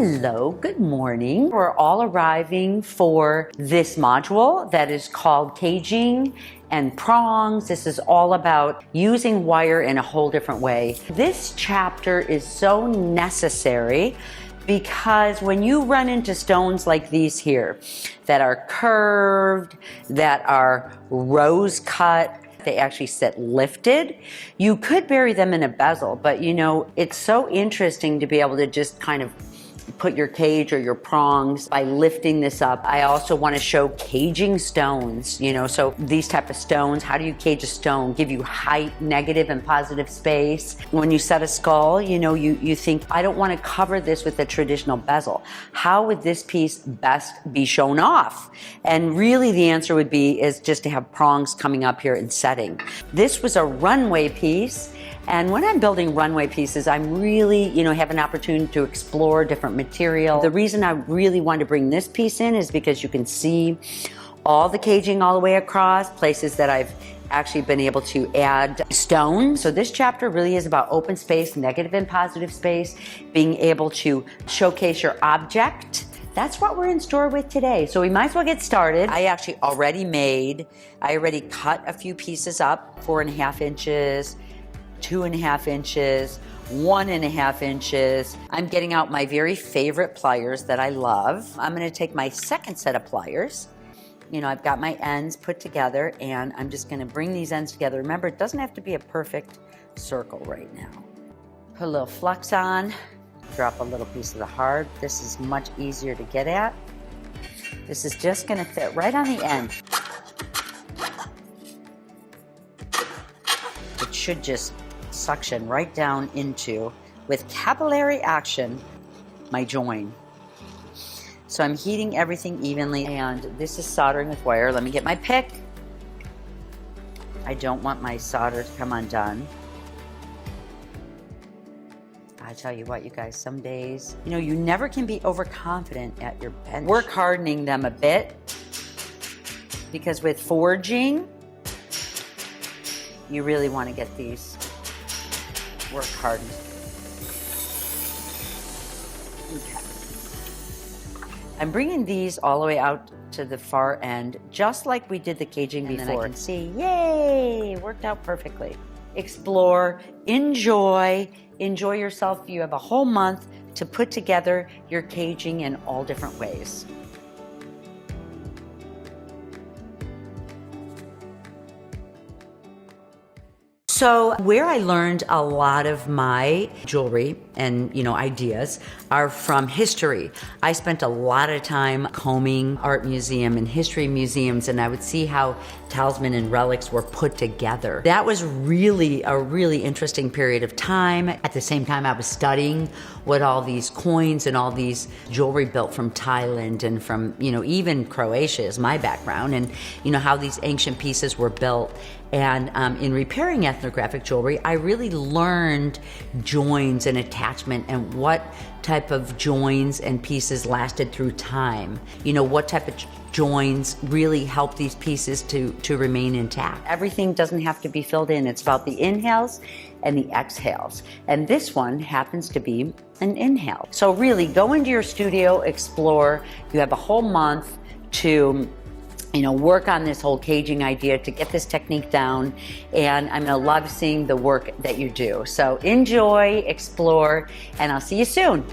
Hello, good morning. We're all arriving for this module that is called caging and prongs. This is all about using wire in a whole different way. This chapter is so necessary because when you run into stones like these here that are curved, that are rose cut, they actually sit lifted. You could bury them in a bezel, but you know, it's so interesting to be able to just kind of put your cage or your prongs by lifting this up. I also want to show caging stones, you know, so these type of stones, how do you cage a stone? Give you height, negative and positive space. When you set a skull, you know, you think, I don't want to cover this with a traditional bezel. How would this piece best be shown off? And really the answer would be is just to have prongs coming up here and setting. This was a runway piece. And when I'm building runway pieces, I'm really, you know, have an opportunity to explore different material. The reason I really wanted to bring this piece in is because you can see all the caging all the way across, places that I've actually been able to add stone. So this chapter really is about open space, negative and positive space, being able to showcase your object. That's what we're in store with today. So we might as well get started. I actually I already cut a few pieces up, 4.5 inches, 2.5 inches, 1.5 inches. I'm getting out my very favorite pliers that I love. I'm gonna take my second set of pliers. You know, I've got my ends put together and I'm just gonna bring these ends together. Remember, it doesn't have to be a perfect circle right now. Put a little flux on, drop a little piece of the hard. This is much easier to get at. This is just gonna fit right on the end. It should just suction right down into, with capillary action, my join. So I'm heating everything evenly, and this is soldering with wire. Let me get my pick. I don't want my solder to come undone. I tell you what, you guys, some days, you know, you never can be overconfident at your bench. Work hardening them a bit, because with forging, you really want to get these work hardened. Okay. I'm bringing these all the way out to the far end, just like we did the caging before. And then I can see, yay, worked out perfectly. Explore, enjoy yourself. You have a whole month to put together your caging in all different ways. So where I learned a lot of my jewelry and, you know, ideas are from history. I spent a lot of time combing art museum and history museums, and I would see how talisman and relics were put together. That was really a really interesting period of time. At the same time, I was studying what all these coins and all these jewelry built from Thailand and from, you know, even Croatia is my background, and, you know, how these ancient pieces were built. And in repairing ethnographic jewelry, I really learned joins and attachment and what type of joins and pieces lasted through time. You know, what type of joins really help these pieces to remain intact. Everything doesn't have to be filled in. It's about the inhales and the exhales. And this one happens to be an inhale. So really go into your studio, explore. You have a whole month to, you know, work on this whole caging idea to get this technique down, and I'm gonna love seeing the work that you do. So enjoy, explore, and I'll see you soon.